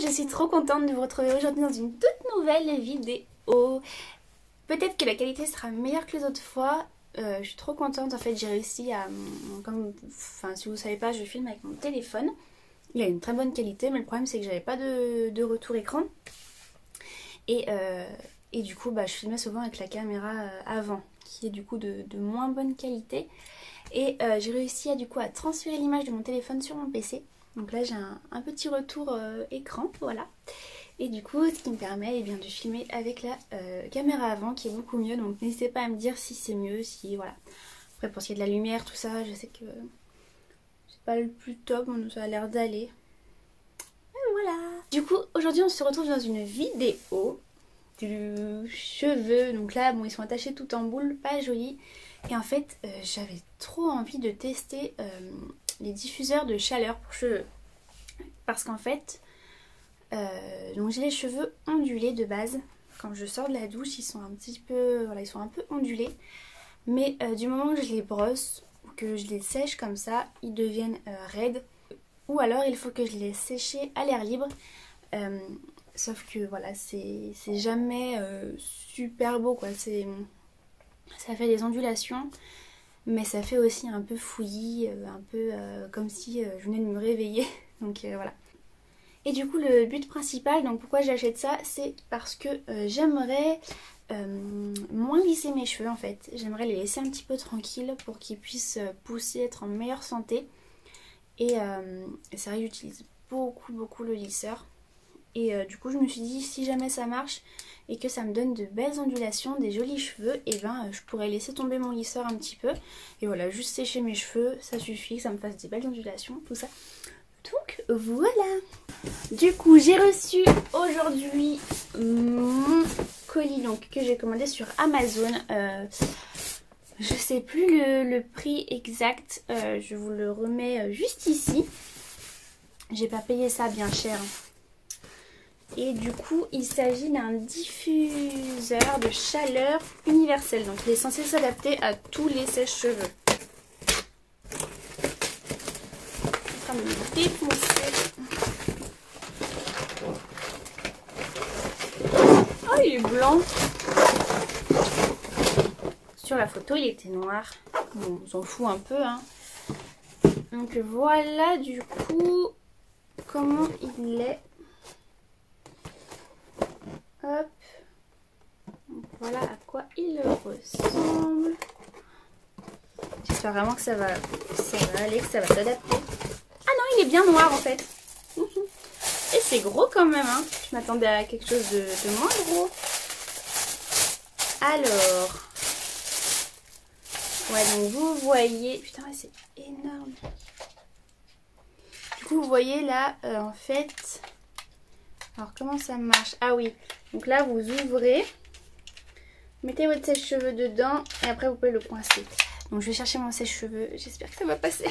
je suis trop contente de vous retrouver aujourd'hui dans une toute nouvelle vidéo. Peut-être que la qualité sera meilleure que les autres fois. Je suis trop contente, en fait j'ai réussi à... si vous ne savez pas, je filme avec mon téléphone. Il a une très bonne qualité, mais le problème c'est que j'avais pas de retour écran. Et du coup je filmais souvent avec la caméra avant, qui est du coup de moins bonne qualité. Et j'ai réussi à transférer l'image de mon téléphone sur mon PC. Donc là j'ai un petit retour écran, voilà. Et du coup ce qui me permet de filmer avec la caméra avant, qui est beaucoup mieux. Donc n'hésitez pas à me dire si c'est mieux, si voilà. Après pour ce qui est de la lumière, tout ça, je sais que c'est pas le plus top, mais ça a l'air d'aller. Et voilà. Du coup aujourd'hui on se retrouve dans une vidéo du cheveu. Donc là bon, ils sont attachés tout en boule, pas joli. Et en fait j'avais trop envie de tester les diffuseurs de chaleur pour cheveux, parce qu'en fait donc j'ai les cheveux ondulés de base. Quand je sors de la douche ils sont un petit peu, voilà, ils sont un peu ondulés, mais du moment que je les brosse ou que je les sèche comme ça, ils deviennent raides, ou alors il faut que je les sèche à l'air libre. Sauf que voilà, c'est jamais super beau quoi. Ça fait des ondulations, mais ça fait aussi un peu fouillis, un peu comme si je venais de me réveiller. Donc voilà. Et du coup le but principal, donc pourquoi j'achète ça, c'est parce que j'aimerais moins lisser mes cheveux en fait. J'aimerais les laisser un petit peu tranquilles pour qu'ils puissent pousser, être en meilleure santé. Et c'est vrai que j'utilise beaucoup le lisseur. Et du coup je me suis dit, si jamais ça marche et que ça me donne de belles ondulations, des jolis cheveux, et je pourrais laisser tomber mon lisseur un petit peu. Et voilà, juste sécher mes cheveux, ça suffit, que ça me fasse des belles ondulations, tout ça. Donc voilà. Du coup j'ai reçu aujourd'hui mon colis donc, que j'ai commandé sur Amazon. Je sais plus le prix exact, je vous le remets juste ici. J'ai pas payé ça bien cher. Et du coup il s'agit d'un diffuseur de chaleur universel. Donc il est censé s'adapter à tous les sèche-cheveux. Je vais me défoncer. Oh il est blanc. Sur la photo il était noir. Bon on s'en fout un peu hein. Donc voilà du coup comment il est. Hop. Donc voilà à quoi il ressemble. J'espère vraiment que ça va aller, que ça va s'adapter. Ah non, il est bien noir en fait. Et c'est gros quand même, hein. Je m'attendais à quelque chose de moins gros. Alors. Ouais, donc vous voyez... Putain, ouais, c'est énorme. Du coup, vous voyez là, en fait... Alors, comment ça marche? Ah oui. Donc là, vous ouvrez. Mettez votre sèche-cheveux dedans. Et après, vous pouvez le coincer. Donc, je vais chercher mon sèche-cheveux. J'espère que ça va passer.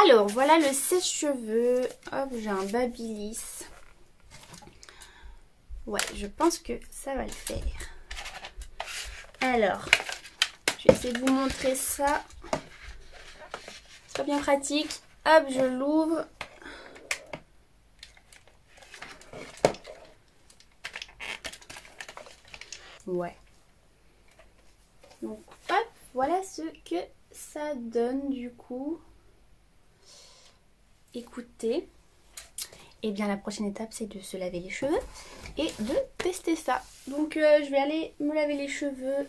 Alors, voilà le sèche-cheveux. Hop, j'ai un Babyliss. Ouais, je pense que ça va le faire. Alors, je vais essayer de vous montrer ça. C'est pas bien pratique. Hop, je l'ouvre. Ouais. Donc, hop, voilà ce que ça donne du coup. Écoutez. Et bien la prochaine étape c'est de se laver les cheveux et de tester ça. Donc je vais aller me laver les cheveux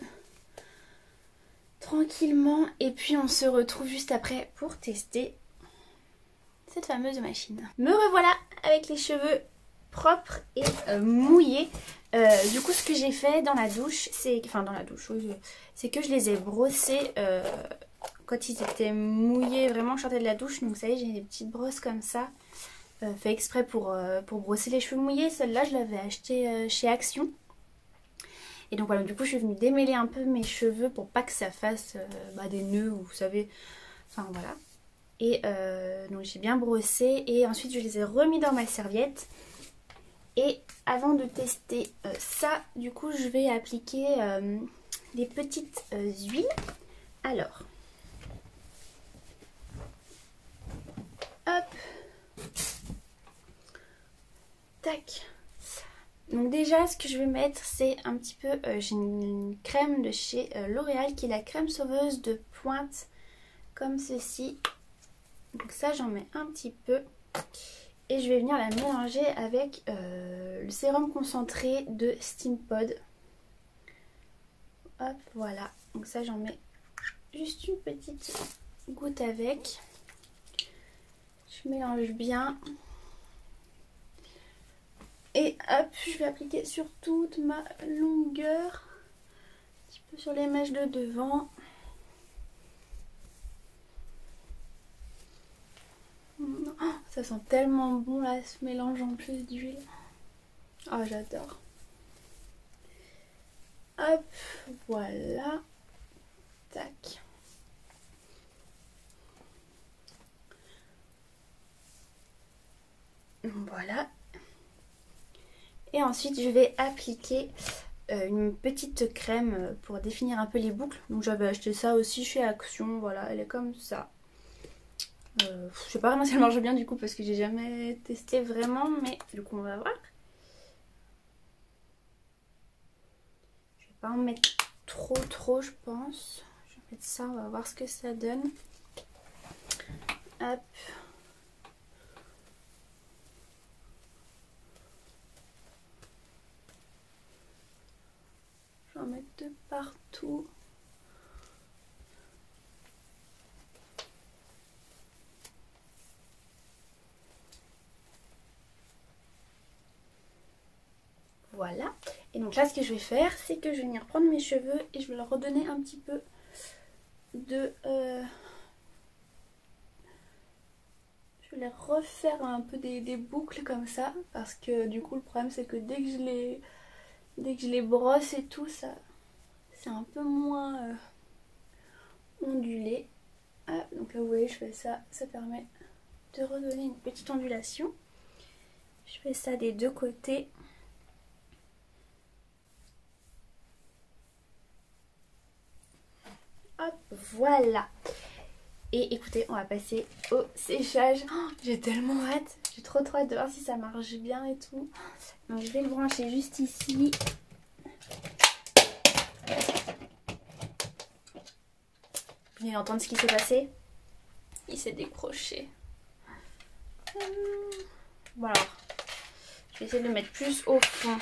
tranquillement et puis on se retrouve juste après pour tester cette fameuse machine. Me revoilà avec les cheveux propres et mouillés. Du coup ce que j'ai fait dans la douche, c'est que je les ai brossés quand ils étaient mouillés. Vraiment je sortais de la douche, donc vous savez j'ai des petites brosses comme ça. Fait exprès pour brosser les cheveux mouillés. Celle-là je l'avais achetée chez Action. Et donc voilà, du coup je suis venue démêler un peu mes cheveux pour pas que ça fasse des nœuds, ou vous savez, enfin voilà. Et donc j'ai bien brossé et ensuite je les ai remis dans ma serviette. Et avant de tester ça, du coup je vais appliquer des petites huiles. Alors, hop. tac. Donc déjà ce que je vais mettre c'est un petit peu, j'ai une crème de chez L'Oréal qui est la crème sauveuse de pointe comme ceci. Donc ça j'en mets un petit peu et je vais venir la mélanger avec le sérum concentré de Steampod. Hop voilà, donc ça j'en mets juste une petite goutte avec. Je mélange bien. Et hop, je vais appliquer sur toute ma longueur. Un petit peu sur les mèches de devant. Oh, ça sent tellement bon là, ce mélange en plus d'huile. Oh, j'adore. Hop, voilà. Tac. Voilà. Et ensuite, je vais appliquer une petite crème pour définir un peu les boucles. Donc j'avais acheté ça aussi chez Action. Voilà, elle est comme ça. Je sais pas vraiment si elle marche bien du coup parce que j'ai jamais testé vraiment. Mais du coup, on va voir. Je vais pas en mettre trop, je pense. Je vais mettre ça, on va voir ce que ça donne. Hop. Je vais en mettre de partout. Voilà. Et donc là, ce que je vais faire, c'est que je vais venir prendre mes cheveux et je vais leur redonner un petit peu de... Je vais les refaire un peu des boucles comme ça. Parce que du coup, le problème, c'est que dès que je les brosse et tout, ça c'est un peu moins ondulé. Ah, donc là, vous voyez, je fais ça. Ça permet de redonner une petite ondulation. Je fais ça des deux côtés. Hop, voilà. Et écoutez, on va passer au séchage. Oh, j'ai tellement hâte. J'ai trop hâte de voir si ça marche bien et tout. Donc je vais le brancher juste ici. Vous venez d'entendre ce qui s'est passé. Il s'est décroché. Bon alors, je vais essayer de le mettre plus au fond.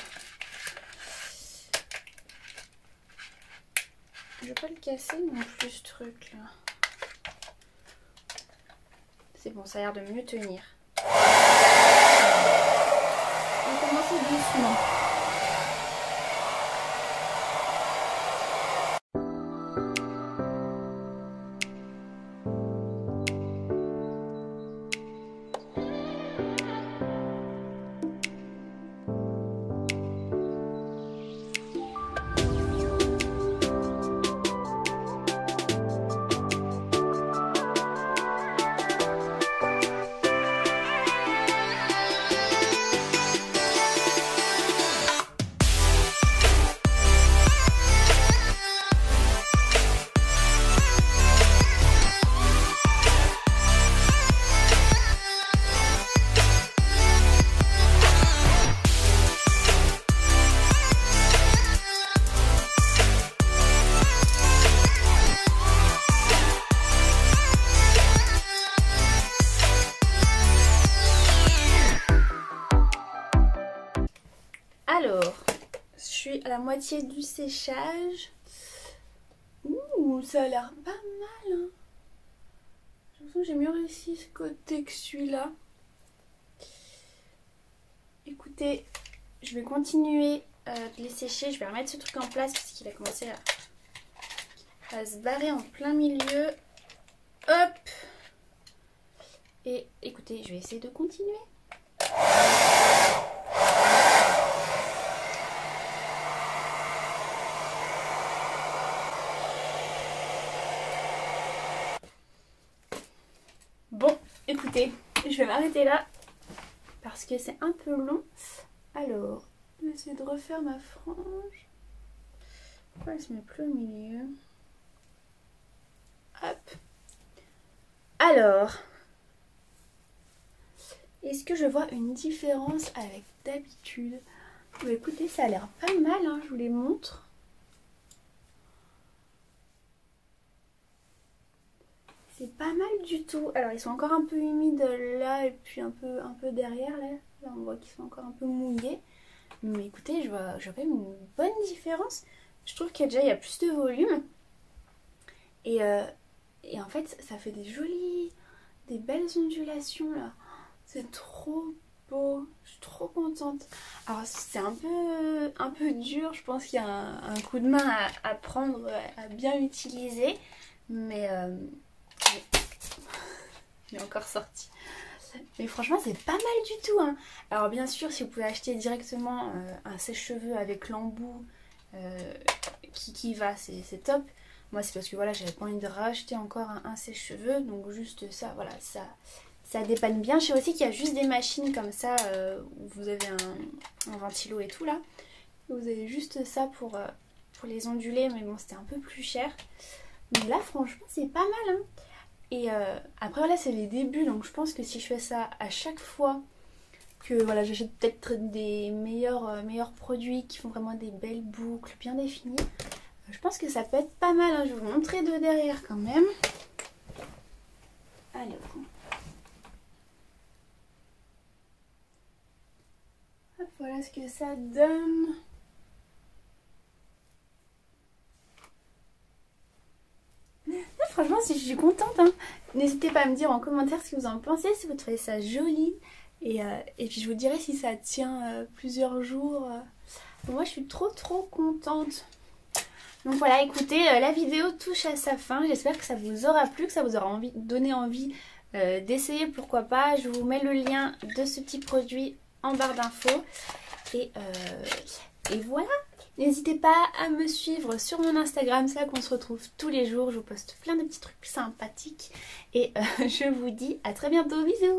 Je vais pas le casser non plus ce truc là. C'est bon, ça a l'air de mieux tenir. On va commencer doucement. Alors, je suis à la moitié du séchage. Ouh, ça a l'air pas mal. Hein. J'ai l'impression que j'ai mieux réussi ce côté que celui-là. Écoutez, je vais continuer de les sécher. Je vais remettre ce truc en place parce qu'il a commencé à se barrer en plein milieu. Hop! Et écoutez, je vais essayer de continuer. Bon, écoutez, je vais m'arrêter là parce que c'est un peu long. Alors, je vais essayer de refaire ma frange. Pourquoi elle se met plus au milieu? Hop. Alors, Est-ce que je vois une différence avec d'habitude? Bah, écoutez, ça a l'air pas mal, hein, je vous les montre. C'est pas mal du tout. Alors ils sont encore un peu humides là et puis un peu derrière là. Là on voit qu'ils sont encore un peu mouillés. Mais écoutez, je vois quand même une bonne différence. Je trouve qu'il y a plus de volume. Et en fait ça fait des belles ondulations là. C'est trop beau. Je suis trop contente. Alors c'est un peu dur. Je pense qu'il y a un coup de main à prendre, à bien utiliser. Mais... il est encore sorti. Mais franchement, c'est pas mal du tout. Hein. Alors bien sûr, si vous pouvez acheter directement un sèche-cheveux avec l'embout qui va, c'est top. Moi, c'est parce que voilà, j'avais pas envie de racheter encore un sèche-cheveux. Donc juste ça, voilà, ça dépanne bien. Je sais aussi qu'il y a juste des machines comme ça où vous avez un ventilo et tout là. Vous avez juste ça pour les onduler. Mais bon, c'était un peu plus cher. Mais là, franchement, c'est pas mal. Hein. Et après voilà, c'est les débuts, donc je pense que si je fais ça à chaque fois que voilà, j'achète peut-être des meilleurs produits qui font vraiment des belles boucles bien définies, je pense que ça peut être pas mal. Hein. Je vais vous montrer de derrière quand même. Alors, hop, voilà ce que ça donne. Franchement, si je suis contente, hein. N'hésitez pas à me dire en commentaire ce que vous en pensez, si vous trouvez ça joli. Et puis je vous dirai si ça tient plusieurs jours. Moi, je suis trop contente. Donc voilà, écoutez, la vidéo touche à sa fin. J'espère que ça vous aura plu, que ça vous aura donné envie d'essayer, pourquoi pas. Je vous mets le lien de ce petit produit en barre d'infos. Et voilà. N'hésitez pas à me suivre sur mon Instagram, c'est là qu'on se retrouve tous les jours. Je vous poste plein de petits trucs sympathiques. Et je vous dis à très bientôt, bisous!